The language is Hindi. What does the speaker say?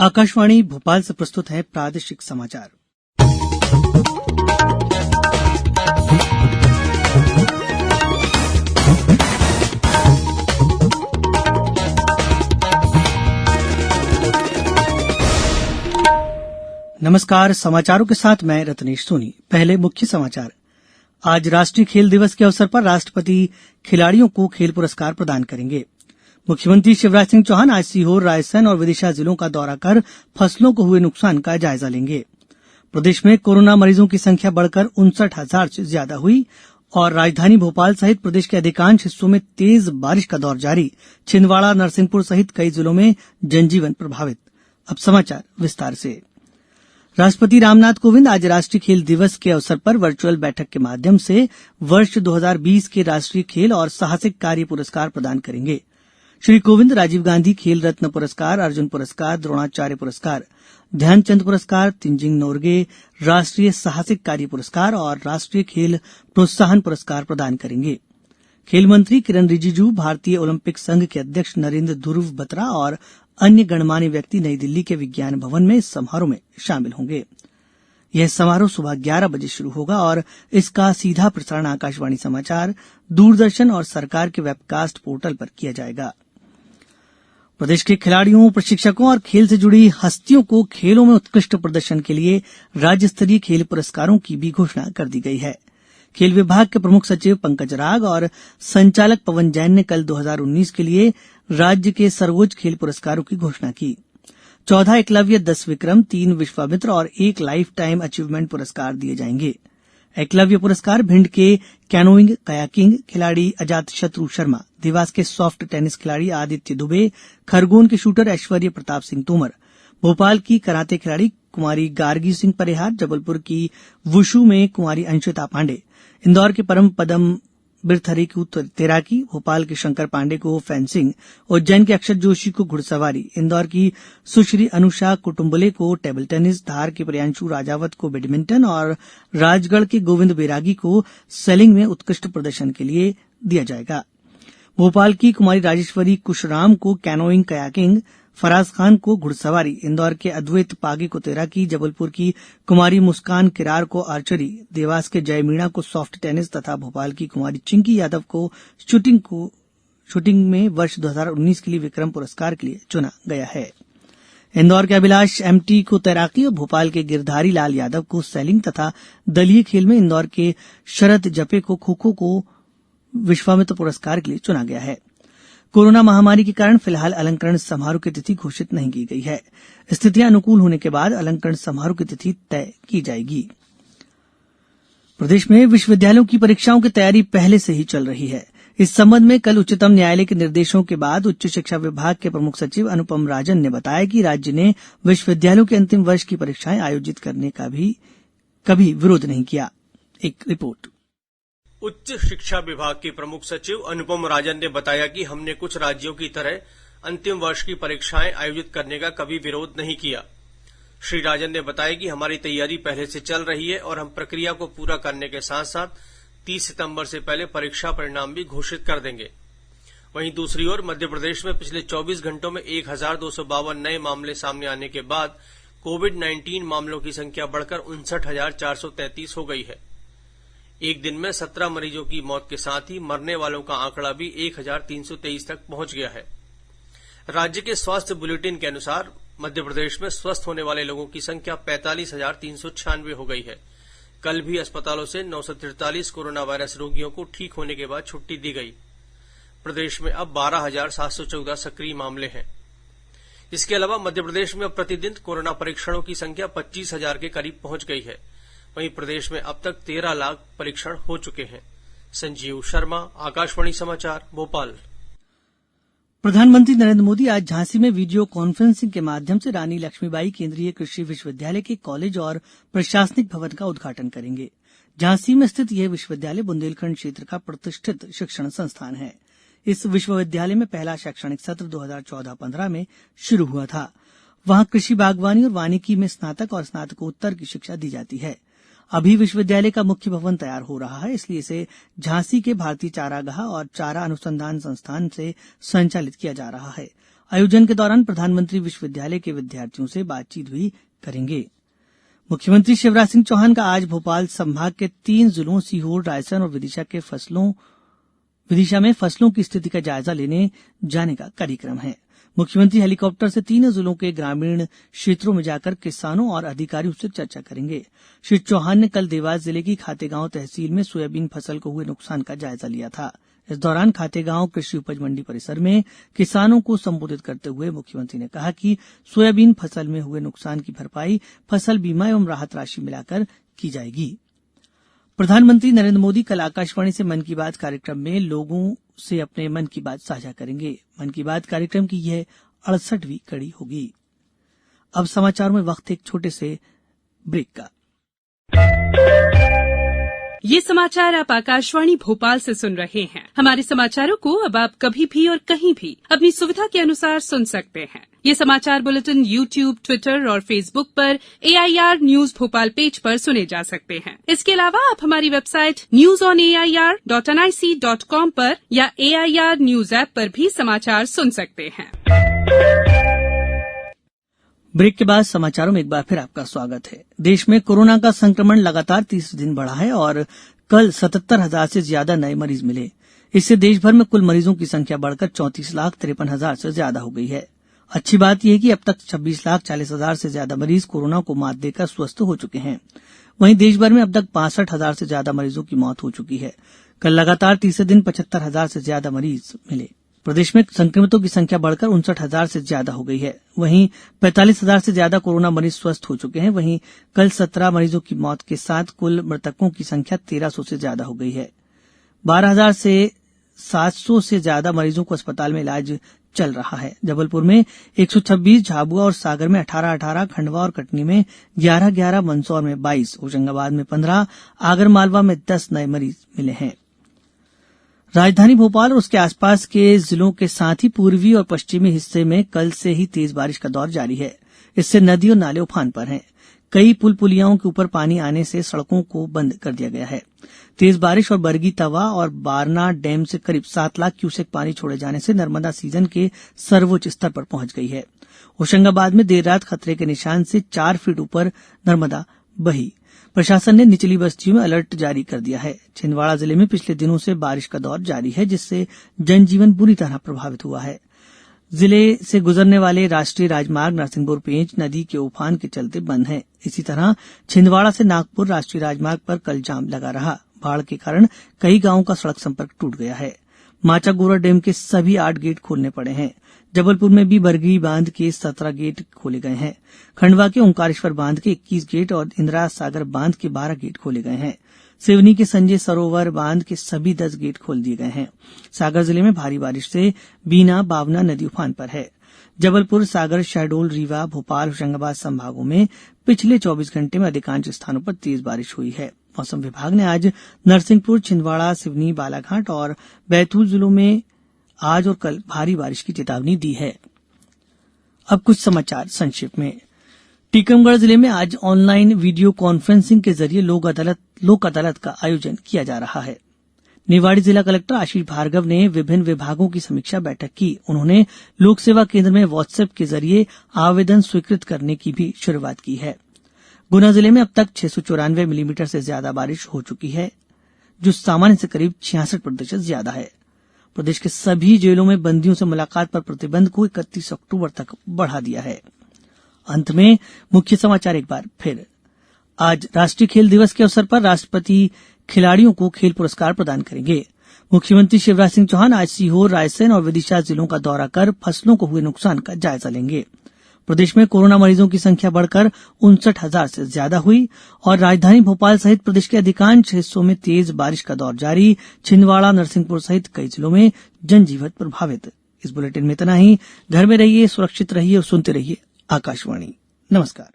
आकाशवाणी भोपाल से प्रस्तुत है प्रादेशिक समाचार। नमस्कार, समाचारों के साथ मैं रत्नेश सोनी। पहले मुख्य समाचार। आज राष्ट्रीय खेल दिवस के अवसर पर राष्ट्रपति खिलाड़ियों को खेल पुरस्कार प्रदान करेंगे। मुख्यमंत्री शिवराज सिंह चौहान आज सीहोर, रायसेन और विदिशा जिलों का दौरा कर फसलों को हुए नुकसान का जायजा लेंगे। प्रदेश में कोरोना मरीजों की संख्या बढ़कर 59,000 से ज्यादा हुई और राजधानी भोपाल सहित प्रदेश के अधिकांश हिस्सों में तेज बारिश का दौर जारी। छिंदवाड़ा, नरसिंहपुर सहित कई जिलों में जनजीवन प्रभावित। अब समाचार विस्तार से। राष्ट्रपति रामनाथ कोविंद आज राष्ट्रीय खेल दिवस के अवसर पर वर्चुअल बैठक के माध्यम से वर्ष 2020 के राष्ट्रीय खेल और साहसिक कार्य पुरस्कार प्रदान करेंगे। श्री कोविंद राजीव गांधी खेल रत्न पुरस्कार, अर्जुन पुरस्कार, द्रोणाचार्य पुरस्कार, ध्यानचंद पुरस्कार, तेंजिंग नोरगे राष्ट्रीय साहसिक कार्य पुरस्कार और राष्ट्रीय खेल प्रोत्साहन पुरस्कार प्रदान करेंगे। खेल मंत्री किरण रिजिजू, भारतीय ओलंपिक संघ के अध्यक्ष नरेंद्र ध्रुव बत्रा और अन्य गणमान्य व्यक्ति नई दिल्ली के विज्ञान भवन में इस समारोह में शामिल होंगे। यह समारोह सुबह 11 बजे शुरू होगा और इसका सीधा प्रसारण आकाशवाणी समाचार, दूरदर्शन और सरकार के वेबकास्ट पोर्टल पर किया जाएगा। प्रदेश के खिलाड़ियों, प्रशिक्षकों और खेल से जुड़ी हस्तियों को खेलों में उत्कृष्ट प्रदर्शन के लिए राज्य स्तरीय खेल पुरस्कारों की भी घोषणा कर दी गई है। खेल विभाग के प्रमुख सचिव पंकज राग और संचालक पवन जैन ने कल 2019 के लिए राज्य के सर्वोच्च खेल पुरस्कारों की घोषणा की। 14 एकलव्य, 10 विक्रम, 3 विश्वामित्र और 1 लाइफ टाइम अचीवमेंट पुरस्कार दिए जाएंगे। एकलव्य पुरस्कार भिंड के कैनोइंग कयाकिंग खिलाड़ी अजातशत्रु शर्मा, देवास के सॉफ्ट टेनिस खिलाड़ी आदित्य दुबे, खरगोन के शूटर ऐश्वर्य प्रताप सिंह तोमर, भोपाल की कराते खिलाड़ी कुमारी गार्गी सिंह परिहार, जबलपुर की वुशु में कुमारी अंशिता पांडे, इंदौर के परम पदम बिरथरी को तैराकी, भोपाल के शंकर पांडे को फेंसिंग, उज्जैन के अक्षत जोशी को घुड़सवारी, इंदौर की सुश्री अनुषा कुटुम्बले को टेबल टेनिस, धार के प्रियांशु राजावत को बैडमिंटन और राजगढ़ के गोविंद बैरागी को सेलिंग में उत्कृष्ट प्रदर्शन के लिए दिया जाएगा। भोपाल की कुमारी राजेश्वरी कुशराम को कैनोइंग कयाकिंग, फराज खान को घुड़सवारी, इंदौर के अद्वैत पागे को तैराकी, जबलपुर की कुमारी मुस्कान किरार को आर्चरी, देवास के जय मीणा को सॉफ्ट टेनिस तथा भोपाल की कुमारी चिंकी यादव को शूटिंग में वर्ष 2019 के लिए विक्रम पुरस्कार के लिए चुना गया है। इंदौर के अभिलाष एमटी को तैराकी और भोपाल के गिरधारी लाल यादव को सेलिंग तथा दलीय खेल में इंदौर के शरद जपे को खो-खो को विश्वामित्र पुरस्कार के लिए चुना गया है। कोरोना महामारी के कारण फिलहाल अलंकरण समारोह की तिथि घोषित नहीं की गई है। स्थितियां अनुकूल होने के बाद अलंकरण समारोह की तिथि तय की जाएगी। प्रदेश में विश्वविद्यालयों की परीक्षाओं की तैयारी पहले से ही चल रही है। इस संबंध में कल उच्चतम न्यायालय के निर्देशों के बाद उच्च शिक्षा विभाग के प्रमुख सचिव अनुपम राजन ने बताया कि राज्य ने विश्वविद्यालयों के अंतिम वर्ष की परीक्षाएं आयोजित करने का भी कभी विरोध नहीं किया। एक रिपोर्ट। उच्च शिक्षा विभाग के प्रमुख सचिव अनुपम राजन ने बताया कि हमने कुछ राज्यों की तरह अंतिम वर्ष की परीक्षाएं आयोजित करने का कभी विरोध नहीं किया। श्री राजन ने बताया कि हमारी तैयारी पहले से चल रही है और हम प्रक्रिया को पूरा करने के साथ साथ 30 सितंबर से पहले परीक्षा परिणाम भी घोषित कर देंगे। वहीं दूसरी ओर मध्य प्रदेश में पिछले 24 घंटों में 1252 नए मामले सामने आने के बाद कोविड-19 मामलों की संख्या बढ़कर 59,433 हो गई है। एक दिन में 17 मरीजों की मौत के साथ ही मरने वालों का आंकड़ा भी 1,323 तक पहुंच गया है। राज्य के स्वास्थ्य बुलेटिन के अनुसार मध्य प्रदेश में स्वस्थ होने वाले लोगों की संख्या 45,396 हो गई है। कल भी अस्पतालों से 943 कोरोना वायरस रोगियों को ठीक होने के बाद छुट्टी दी गई। प्रदेश में अब 12,714 सक्रिय मामले हैं। इसके अलावा मध्य प्रदेश में अब प्रतिदिन कोरोना परीक्षणों की संख्या 25,000 के करीब पहुंच गई है। वहीं प्रदेश में अब तक 13 लाख परीक्षण हो चुके हैं। संजीव शर्मा, आकाशवाणी समाचार, भोपाल। प्रधानमंत्री नरेंद्र मोदी आज झांसी में वीडियो कॉन्फ्रेंसिंग के माध्यम से रानी लक्ष्मीबाई केंद्रीय कृषि विश्वविद्यालय के कॉलेज और प्रशासनिक भवन का उद्घाटन करेंगे। झांसी में स्थित यह विश्वविद्यालय बुंदेलखंड क्षेत्र का प्रतिष्ठित शिक्षण संस्थान है। इस विश्वविद्यालय में पहला शैक्षणिक सत्र 2014-15 में शुरू हुआ था। वहां कृषि, बागवानी और वानिकी में स्नातक और स्नातकोत्तर की शिक्षा दी जाती है। अभी विश्वविद्यालय का मुख्य भवन तैयार हो रहा है, इसलिए इसे झांसी के भारतीय चारागाह और चारा अनुसंधान संस्थान से संचालित किया जा रहा है। आयोजन के दौरान प्रधानमंत्री विश्वविद्यालय के विद्यार्थियों से बातचीत भी करेंगे। मुख्यमंत्री शिवराज सिंह चौहान का आज भोपाल संभाग के 3 जिलों सीहोर, रायसेन और विदिशा में फसलों की स्थिति का जायजा लेने जाने का कार्यक्रम है। मुख्यमंत्री हेलीकॉप्टर से 3 जिलों के ग्रामीण क्षेत्रों में जाकर किसानों और अधिकारियों से चर्चा करेंगे। श्री चौहान ने कल देवास जिले की खातेगांव तहसील में सोयाबीन फसल को हुए नुकसान का जायजा लिया था। इस दौरान खातेगांव कृषि उपज मंडी परिसर में किसानों को संबोधित करते हुए मुख्यमंत्री ने कहा कि सोयाबीन फसल में हुए नुकसान की भरपाई फसल बीमा एवं राहत राशि मिलाकर की जाएगी। प्रधानमंत्री नरेंद्र मोदी कल आकाशवाणी से मन की बात कार्यक्रम में लोगों से अपने मन की बात साझा करेंगे। मन की बात कार्यक्रम की यह 68वीं कड़ी होगी। अब समाचारों में वक्त एक छोटे से ब्रेक का। ये समाचार आप आकाशवाणी भोपाल से सुन रहे हैं। हमारे समाचारों को अब आप कभी भी और कहीं भी अपनी सुविधा के अनुसार सुन सकते हैं। ये समाचार बुलेटिन YouTube, ट्विटर और फेसबुक पर AIR न्यूज भोपाल पेज पर सुने जा सकते हैं। इसके अलावा आप हमारी वेबसाइट newsonair.nic.com पर या AIR न्यूज ऐप पर भी समाचार सुन सकते हैं। ब्रेक के बाद समाचारों में एक बार फिर आपका स्वागत है। देश में कोरोना का संक्रमण लगातार 30 दिन बढ़ा है और कल 77,000 से ज्यादा नए मरीज मिले। इससे देश भर में कुल मरीजों की संख्या बढ़कर 34,53,000 से ज्यादा हो गई है। अच्छी बात यह है कि अब तक 26,40,000 से ज्यादा मरीज कोरोना को मात देकर स्वस्थ हो चुके हैं। वहीं देश भर में अब तक 65,000 से ज्यादा मरीजों की मौत हो चुकी है। कल लगातार तीसरे दिन 75,000 से ज्यादा मरीज मिले। प्रदेश में संक्रमितों की संख्या बढ़कर 59,000 से ज्यादा हो गई है। वहीं 45,000 से ज्यादा कोरोना मरीज स्वस्थ हो चुके हैं। वहीं कल 17 मरीजों की मौत के साथ कुल मृतकों की संख्या 1,300 से ज्यादा हो गई है। 12,700 से ज्यादा मरीजों को अस्पताल में इलाज चल रहा है। जबलपुर में 126, झाबुआ और सागर में 18-18, खंडवा और कटनी में 11-11, मंदसौर में 22, होशंगाबाद में 15, आगरमालवा में 10 नए मरीज मिले हैं। राजधानी भोपाल और उसके आसपास के जिलों के साथ ही पूर्वी और पश्चिमी हिस्से में कल से ही तेज बारिश का दौर जारी है। इससे नदी और नाले उफान पर हैं। कई पुल पुलियाओं के ऊपर पानी आने से सड़कों को बंद कर दिया गया है। तेज बारिश और बरगी तवा और बारना डैम से करीब 7 लाख क्यूसेक पानी छोड़े जाने से नर्मदा सीजन के सर्वोच्च स्तर पर पहुंच गई है। होशंगाबाद में देर रात खतरे के निशान से 4 फीट ऊपर नर्मदा बही। प्रशासन ने निचली बस्तियों में अलर्ट जारी कर दिया है। छिंदवाड़ा जिले में पिछले दिनों से बारिश का दौर जारी है, जिससे जनजीवन बुरी तरह प्रभावित हुआ है। जिले से गुजरने वाले राष्ट्रीय राजमार्ग नरसिंहपुर पेंच नदी के उफान के चलते बंद है। इसी तरह छिंदवाड़ा से नागपुर राष्ट्रीय राजमार्ग पर कल जाम लगा रहा। बाढ़ के कारण कई गांवों का सड़क संपर्क टूट गया है। माचागोरा डैम के सभी 8 गेट खोलने पड़े हैं। जबलपुर में भी बरगी बांध के 17 गेट खोले गए हैं। खंडवा के ओंकारेश्वर बांध के 21 गेट और इंदिरा सागर बांध के 12 गेट खोले गए हैं। सिवनी के संजय सरोवर बांध के सभी 10 गेट खोल दिए गए हैं। सागर जिले में भारी बारिश से बीना बावना नदी उफान पर है। जबलपुर, सागर, शहडोल, रीवा, भोपाल, होशंगाबाद संभागों में पिछले 24 घंटे में अधिकांश स्थानों पर तेज बारिश हुई है। मौसम विभाग ने आज नरसिंहपुर, छिंदवाड़ा, सिवनी, बालाघाट और बैतूल जिलों में आज और कल भारी बारिश की चेतावनी दी है। अब कुछ समाचार संक्षिप्त में। टीकमगढ़ जिले में आज ऑनलाइन वीडियो कॉन्फ्रेंसिंग के जरिए लोक अदालत का आयोजन किया जा रहा है। निवाड़ी जिला कलेक्टर आशीष भार्गव ने विभिन्न विभागों की समीक्षा बैठक की। उन्होंने लोक सेवा केंद्र में व्हाट्सएप के जरिए आवेदन स्वीकृत करने की भी शुरुआत की है। गुना जिले में अब तक 694 मिलीमीटर से ज्यादा बारिश हो चुकी है, जो सामान्य से करीब 66% ज्यादा है। प्रदेश के सभी जेलों में बंदियों से मुलाकात पर प्रतिबंध को 31 अक्टूबर तक बढ़ा दिया है। अंत में मुख्य समाचार एक बार फिर। आज राष्ट्रीय खेल दिवस के अवसर पर राष्ट्रपति खिलाड़ियों को खेल पुरस्कार प्रदान करेंगे। मुख्यमंत्री शिवराज सिंह चौहान आज सीहोर, रायसेन और विदिशा जिलों का दौरा कर फसलों को हुए नुकसान का जायजा लेंगे। प्रदेश में कोरोना मरीजों की संख्या बढ़कर 59,000 से ज्यादा हुई और राजधानी भोपाल सहित प्रदेश के अधिकांश हिस्सों में तेज बारिश का दौर जारी। छिंदवाड़ा, नरसिंहपुर सहित कई जिलों में जनजीवन प्रभावित। इस बुलेटिन में इतना ही। घर में रहिए, सुरक्षित रहिए और सुनते रहिए आकाशवाणी। नमस्कार।